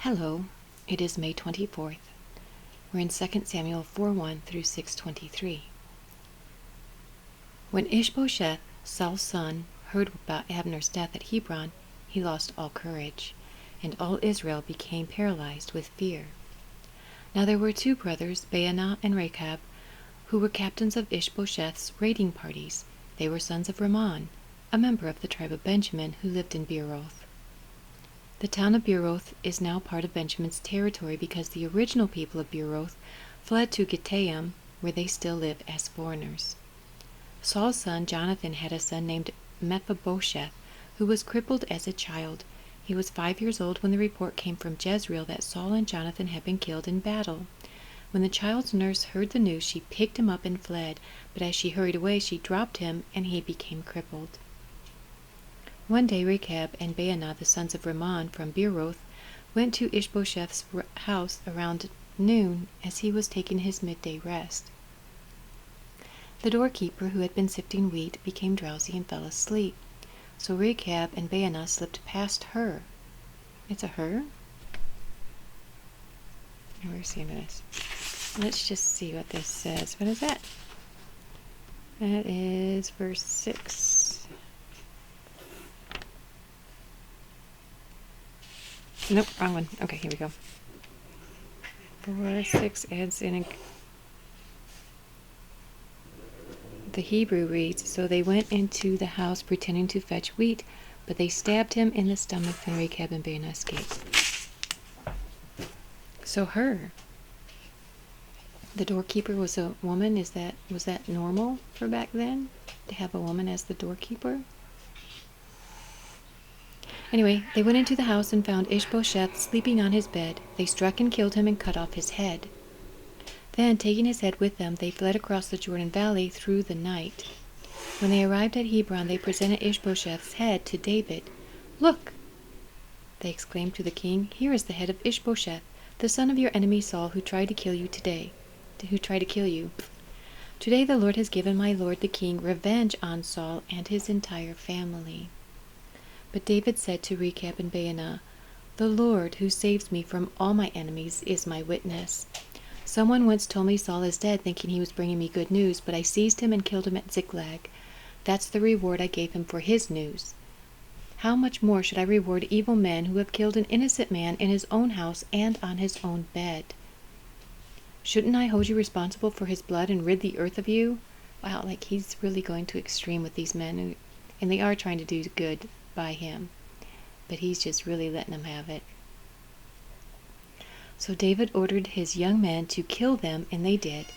Hello, it is May 24th. We're in 2 Samuel 4:1 through 6:23. When Ishbosheth, Saul's son, heard about Abner's death at Hebron, he lost all courage, and all Israel became paralyzed with fear. Now there were two brothers, Baanah and Rechab, who were captains of Ishbosheth's raiding parties. They were sons of Rimmon, a member of the tribe of Benjamin, who lived in Beeroth. The town of Beeroth is now part of Benjamin's territory because the original people of Beeroth fled to Gittaim, where they still live as foreigners. Saul's son Jonathan had a son named Mephibosheth, who was crippled as a child. He was 5 years old when the report came from Jezreel that Saul and Jonathan had been killed in battle. When the child's nurse heard the news, she picked him up and fled, but as she hurried away, she dropped him, and he became crippled. One day Rechab and Baanah, the sons of Rimmon from Beeroth, went to Ishbosheth's house around noon as he was taking his midday rest. The doorkeeper, who had been sifting wheat, became drowsy and fell asleep. So Rechab and Baanah slipped past her. It's a her? We're seeing this. Let's just see what this says. What is that? That is verse 6. Nope, wrong one. Okay, here we go. 4:6 adds in the Hebrew reads, so they went into the house pretending to fetch wheat, but they stabbed him in the stomach, and Rechab and Baanah escaped. So the doorkeeper was a woman. Was that normal for back then, to have a woman as the doorkeeper? Anyway, they went into the house and found Ishbosheth sleeping on his bed. They struck and killed him and cut off his head. Then, taking his head with them, they fled across the Jordan Valley through the night. When they arrived at Hebron, they presented Ishbosheth's head to David. "Look," they exclaimed to the king, "here is the head of Ishbosheth, the son of your enemy Saul, who tried to kill you. Today the Lord has given my lord the king revenge on Saul and his entire family." But David said to Rechab and Baanah, "The Lord, who saves me from all my enemies, is my witness. Someone once told me Saul is dead, thinking he was bringing me good news, but I seized him and killed him at Ziklag. That's the reward I gave him for his news. How much more should I reward evil men who have killed an innocent man in his own house and on his own bed? Shouldn't I hold you responsible for his blood and rid the earth of you?" Wow, like he's really going to extreme with these men, and they are trying to do good by him, but he's just really letting them have it. So David ordered his young men to kill them, and they did.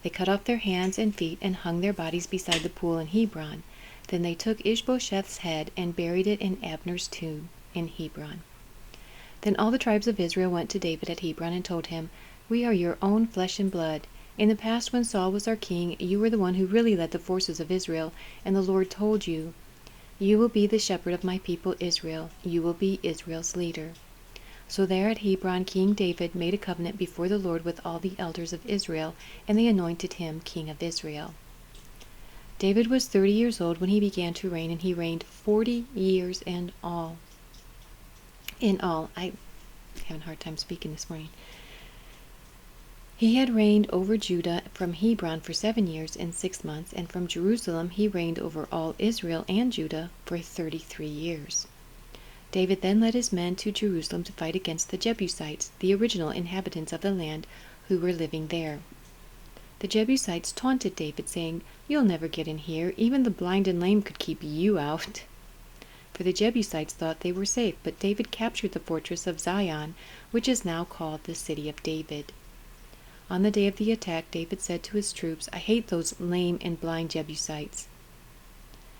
They cut off their hands and feet and hung their bodies beside the pool in Hebron. Then they took Ishbosheth's head and buried it in Abner's tomb in Hebron. Then all the tribes of Israel went to David at Hebron and told him, "We are your own flesh and blood. In the past, when Saul was our king, you were the one who really led the forces of Israel, and the Lord told you, 'You will be the shepherd of my people Israel. You will be Israel's leader.'" So there at Hebron, King David made a covenant before the Lord with all the elders of Israel, and they anointed him king of Israel. David was 30 years old when he began to reign, and he reigned 40 years in all. I'm having a hard time speaking this morning. He had reigned over Judah from Hebron for 7 years and 6 months, and from Jerusalem he reigned over all Israel and Judah for 33 years. David then led his men to Jerusalem to fight against the Jebusites, the original inhabitants of the land who were living there. The Jebusites taunted David, saying, "You'll never get in here. Even the blind and lame could keep you out." For the Jebusites thought they were safe, but David captured the fortress of Zion, which is now called the City of David. On the day of the attack, David said to his troops, "I hate those lame and blind Jebusites.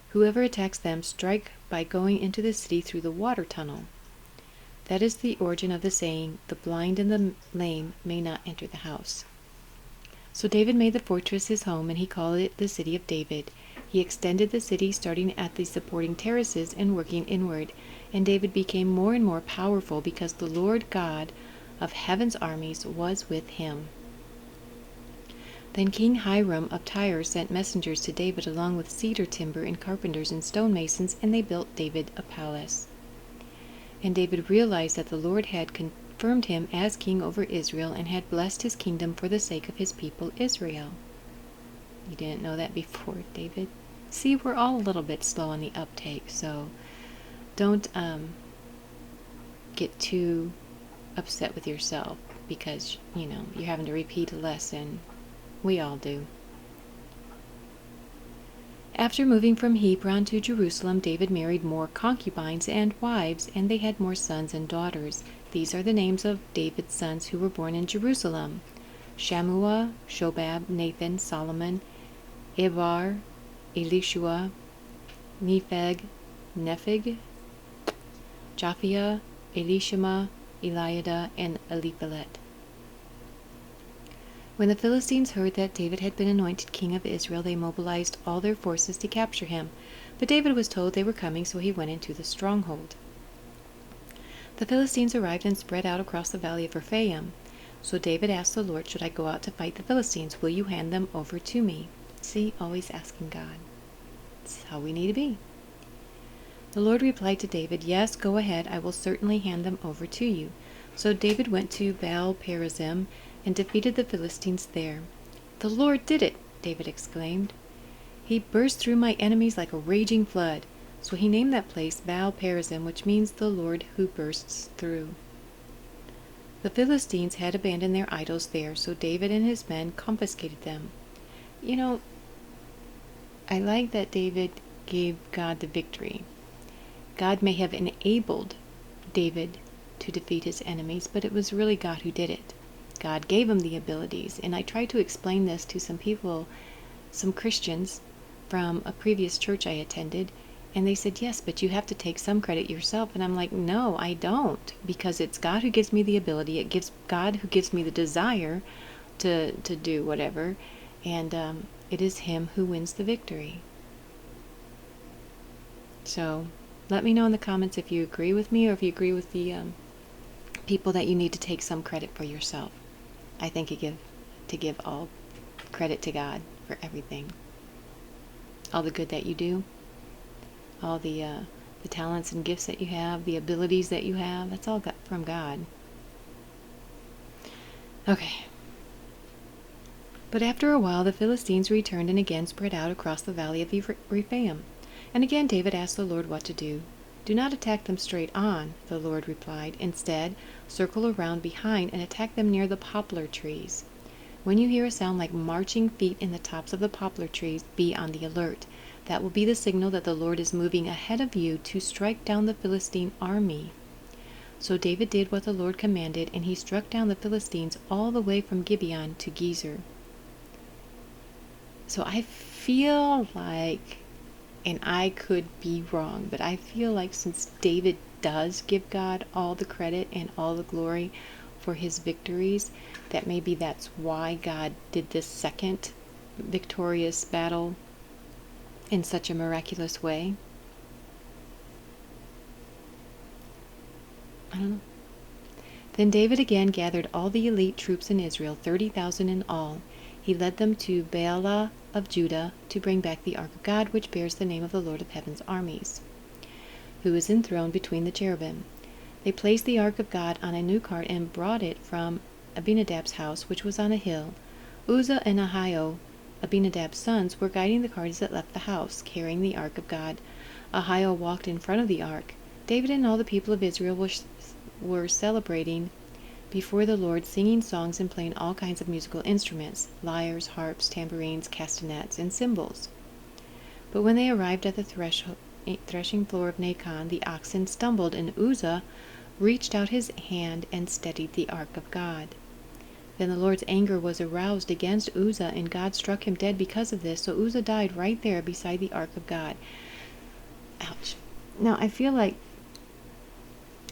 Whoever attacks them, strike by going into the city through the water tunnel." That is the origin of the saying, "The blind and the lame may not enter the house." So David made the fortress his home, and he called it the City of David. He extended the city, starting at the supporting terraces and working inward, and David became more and more powerful because the Lord God of heaven's armies was with him. Then King Hiram of Tyre sent messengers to David along with cedar timber and carpenters and stonemasons, and they built David a palace. And David realized that the Lord had confirmed him as king over Israel and had blessed his kingdom for the sake of his people Israel. You didn't know that before, David? See, we're all a little bit slow on the uptake, so don't get too upset with yourself because, you're having to repeat a lesson. We all do. After moving from Hebron to Jerusalem, David married more concubines and wives, and they had more sons and daughters. These are the names of David's sons who were born in Jerusalem: Shammua, Shobab, Nathan, Solomon, Ebar, Elishua, Nepheg, Japhia, Elishama, Eliada, and Eliphalet. When the Philistines heard that David had been anointed king of Israel, they mobilized all their forces to capture him. But David was told they were coming, so he went into the stronghold. The Philistines arrived and spread out across the valley of Rephaim. So David asked the Lord, "Should I go out to fight the Philistines? Will you hand them over to me?" See, always asking God. That's how we need to be. The Lord replied to David, "Yes, go ahead. I will certainly hand them over to you." So David went to Baal-perazim and defeated the Philistines there. "The Lord did it!" David exclaimed. "He burst through my enemies like a raging flood." So he named that place Baal-perazim, which means the Lord who bursts through. The Philistines had abandoned their idols there, so David and his men confiscated them. I like that David gave God the victory. God may have enabled David to defeat his enemies, but it was really God who did it. God gave him the abilities, and I tried to explain this to some people, some Christians from a previous church I attended, and they said, "Yes, but you have to take some credit yourself." And I'm like, "No, I don't, because it's God who gives me the ability. It gives God who gives me the desire to do whatever, and it is Him who wins the victory." So let me know in the comments if you agree with me or if you agree with the people that you need to take some credit for yourself. I think to give all credit to God for everything. All the good that you do, all the talents and gifts that you have, the abilities that you have, that's all from God. Okay. But after a while the Philistines returned and again spread out across the valley of Rephaim. And again David asked the Lord what to do. "Do not attack them straight on," the Lord replied. "Instead, circle around behind and attack them near the poplar trees. When you hear a sound like marching feet in the tops of the poplar trees, be on the alert. That will be the signal that the Lord is moving ahead of you to strike down the Philistine army." So David did what the Lord commanded, and he struck down the Philistines all the way from Gibeon to Gezer. So I feel like, and I could be wrong, but I feel like since David does give God all the credit and all the glory for his victories, that maybe that's why God did this second victorious battle in such a miraculous way. I don't know. Then David again gathered all the elite troops in Israel, 30,000 in all. He led them to Baalah of Judah to bring back the ark of God, which bears the name of the Lord of Heaven's armies, who is enthroned between the cherubim. They placed the ark of God on a new cart and brought it from Abinadab's house, which was on a hill. Uzzah and Ahio, Abinadab's sons, were guiding the cart as it left the house, carrying the ark of God. Ahio walked in front of the ark. David and all the people of Israel were celebrating before the Lord, singing songs and playing all kinds of musical instruments: lyres, harps, tambourines, castanets, and cymbals. But when they arrived at the threshing floor of Nacon, the oxen stumbled, and Uzzah reached out his hand and steadied the ark of God. Then the Lord's anger was aroused against Uzzah, and God struck him dead because of this, so Uzzah died right there beside the ark of God. Ouch. Now, I feel like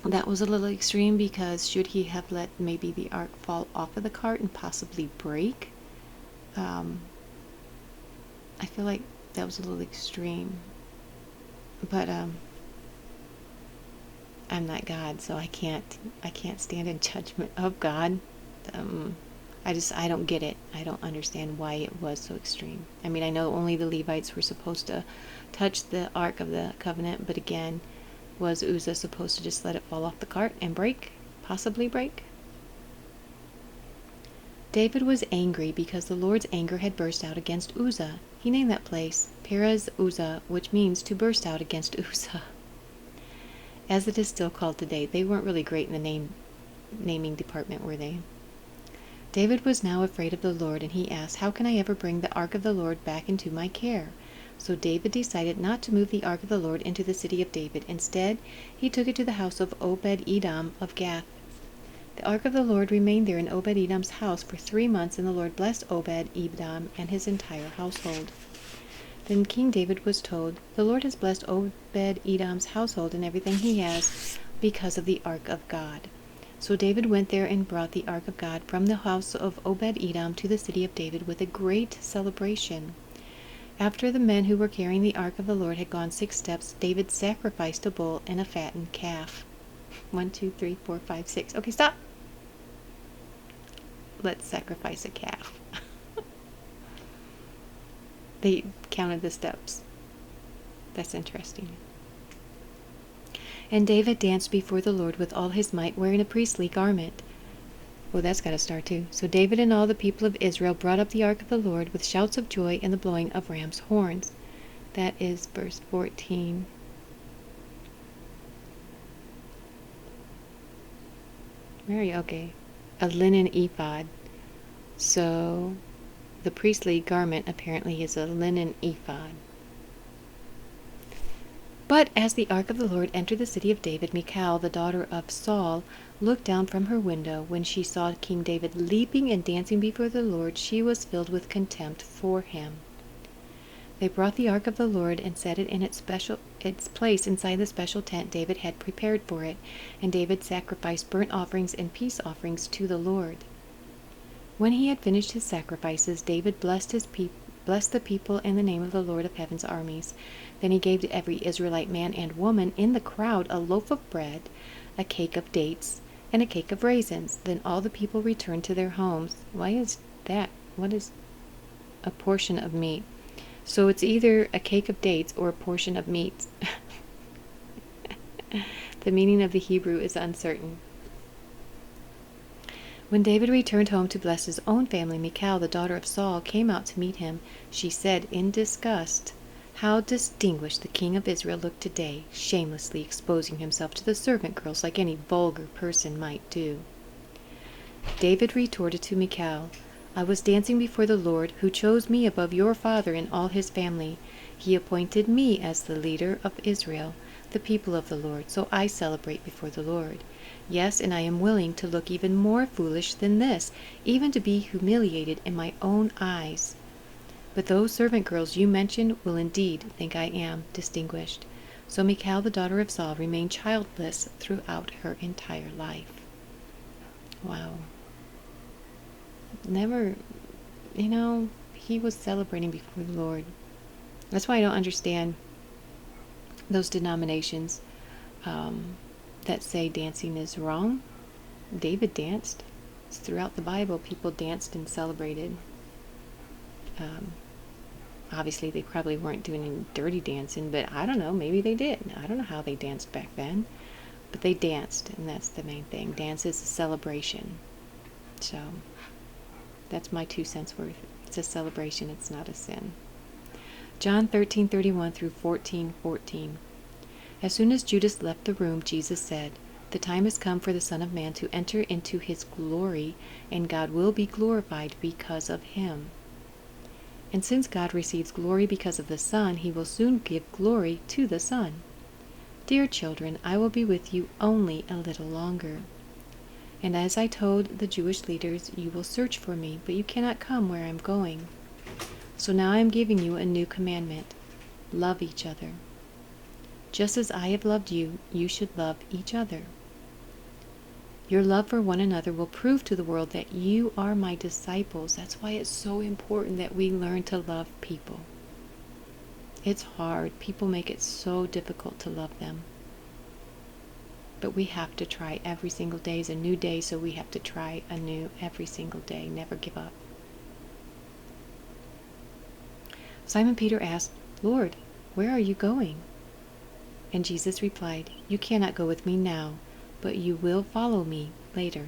that was a little extreme, because should he have let maybe the ark fall off of the cart and possibly break? I feel like that was a little extreme. But I'm not God, so I can't stand in judgment of God. I don't get it. I don't understand why it was so extreme. I mean, I know only the Levites were supposed to touch the Ark of the Covenant, but again, was Uzzah supposed to just let it fall off the cart and break? possibly break. David was angry because the Lord's anger had burst out against Uzzah. He named that place Perez Uzzah, which means to burst out against Uzzah, as it is still called today. They weren't really great in the naming department, were they? David was now afraid of the Lord, and he asked, "How can I ever bring the ark of the Lord back into my care?" So David decided not to move the ark of the Lord into the city of David. Instead, he took it to the house of Obed-Edom of Gath. The ark of the Lord remained there in Obed-Edom's house for 3 months, and the Lord blessed Obed-Edom and his entire household. Then King David was told, "The Lord has blessed Obed-Edom's household and everything he has because of the ark of God." So David went there and brought the ark of God from the house of Obed-Edom to the city of David with a great celebration. After the men who were carrying the ark of the Lord had gone 6 steps, David sacrificed a bull and a fattened calf. 1, 2, 3, 4, 5, 6. Okay, stop. Let's sacrifice a calf. They counted the steps. That's interesting. And David danced before the Lord with all his might, wearing a priestly garment. Well, that's got to start too. So David and all the people of Israel brought up the ark of the Lord with shouts of joy and the blowing of ram's horns. That is verse 14. Very okay. A linen ephod. So the priestly garment apparently is a linen ephod. But as the ark of the Lord entered the city of David, Michal, the daughter of Saul, looked down from her window. When she saw King David leaping and dancing before the Lord, she was filled with contempt for him. They brought the ark of the Lord and set it in its place inside the special tent David had prepared for it, and David sacrificed burnt offerings and peace offerings to the Lord. When he had finished his sacrifices, David blessed the people in the name of the Lord of heaven's armies. Then he gave to every Israelite man and woman in the crowd a loaf of bread, a cake of dates, and a cake of raisins. Then all the people returned to their homes. Why is that? What is a portion of meat? So it's either a cake of dates or a portion of meat. The meaning of the Hebrew is uncertain. When David returned home to bless his own family, Michal, the daughter of Saul, came out to meet him. She said in disgust, "How distinguished the king of Israel looked today, shamelessly exposing himself to the servant girls like any vulgar person might do." David retorted to Michal, "I was dancing before the Lord, who chose me above your father and all his family. He appointed me as the leader of Israel, the people of the Lord, so I celebrate before the Lord. Yes, and I am willing to look even more foolish than this, even to be humiliated in my own eyes. But those servant girls you mentioned will indeed think I am distinguished." So Michal, the daughter of Saul, remained childless throughout her entire life. Wow. Never, he was celebrating before the Lord. That's why I don't understand those denominations that say dancing is wrong. David danced. It's throughout the Bible, people danced and celebrated. Obviously, they probably weren't doing any dirty dancing, but I don't know, maybe they did. I don't know how they danced back then. But they danced, and that's the main thing. Dance is a celebration. So, that's my 2 cents worth. It's a celebration, it's not a sin. John 13:31 through 14:14. As soon as Judas left the room, Jesus said, "The time has come for the Son of Man to enter into his glory, and God will be glorified because of him. And since God receives glory because of the Son, he will soon give glory to the Son. Dear children, I will be with you only a little longer. And as I told the Jewish leaders, you will search for me, but you cannot come where I am going. So now I am giving you a new commandment. Love each other. Just as I have loved you, you should love each other. Your love for one another will prove to the world that you are my disciples." That's why it's so important that we learn to love people. It's hard. People make it so difficult to love them. But we have to try every single day is a new day, so we have to try anew every single day. Never give up. Simon Peter asked, "Lord, where are you going?" And Jesus replied, "You cannot go with me now, but you will follow me later."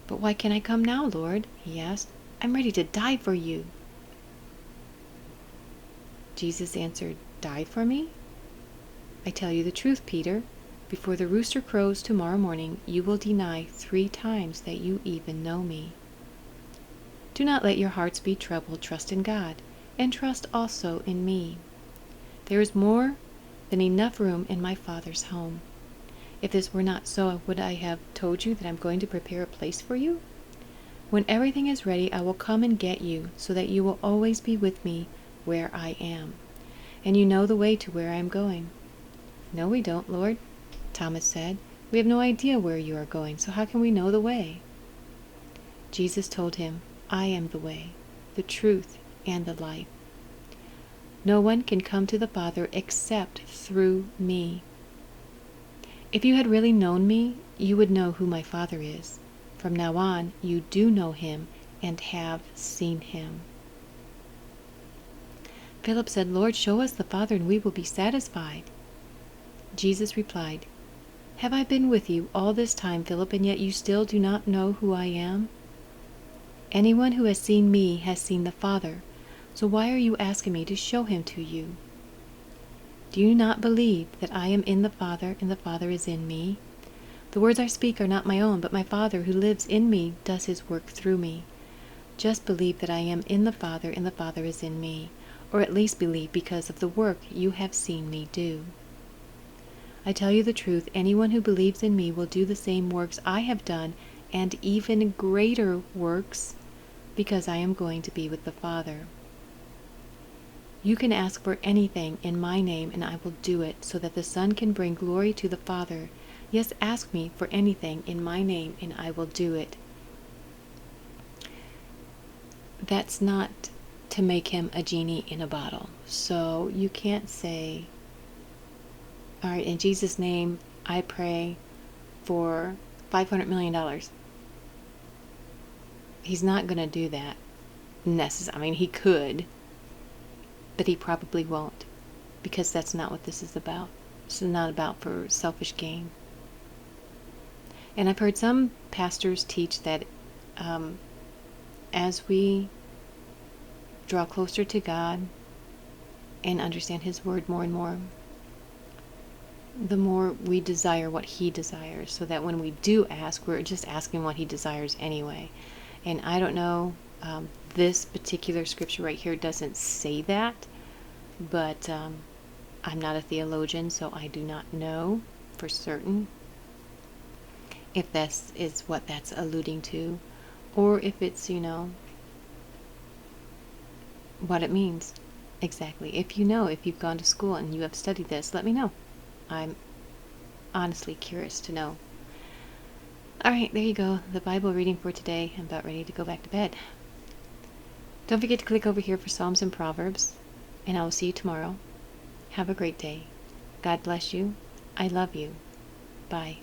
"But why can't I come now, Lord?" he asked. "I'm ready to die for you." Jesus answered, "Die for me? I tell you the truth, Peter. Before the rooster crows tomorrow morning, you will deny 3 times that you even know me. Do not let your hearts be troubled. Trust in God, and trust also in me. There is more than enough room in my Father's home. If this were not so, would I have told you that I'm going to prepare a place for you? When everything is ready, I will come and get you, so that you will always be with me where I am. And you know the way to where I am going." "No, we don't, Lord," Thomas said. "We have no idea where you are going, so how can we know the way?" Jesus told him, "I am the way, the truth, and the life. No one can come to the Father except through me. If you had really known me, you would know who my Father is. From now on, you do know him and have seen him." Philip said, "Lord, show us the Father, and we will be satisfied." Jesus replied, "Have I been with you all this time, Philip, and yet you still do not know who I am? Anyone who has seen me has seen the Father. So why are you asking me to show him to you? Do you not believe that I am in the Father, and the Father is in me? The words I speak are not my own, but my Father who lives in me does his work through me. Just believe that I am in the Father, and the Father is in me, or at least believe because of the work you have seen me do. I tell you the truth, anyone who believes in me will do the same works I have done, and even greater works, because I am going to be with the Father. You can ask for anything in my name, and I will do it, so that the Son can bring glory to the Father. Yes, ask me for anything in my name, and I will do it." That's not to make him a genie in a bottle. So you can't say, "All right, in Jesus' name, I pray for $500 million. He's not going to do that. I mean, he could, but he probably won't, because that's not what this is about. This is not about for selfish gain. And I've heard some pastors teach that as we draw closer to God and understand his word more and more, the more we desire what he desires, so that when we do ask, we're just asking what he desires anyway. And I don't know, this particular scripture right here doesn't say that, but I'm not a theologian, so I do not know for certain if this is what that's alluding to, or if it's, what it means exactly. If you know, if you've gone to school and you have studied this, let me know. I'm honestly curious to know. All right, there you go. The Bible reading for today. I'm about ready to go back to bed. Don't forget to click over here for Psalms and Proverbs, and I will see you tomorrow. Have a great day. God bless you. I love you. Bye.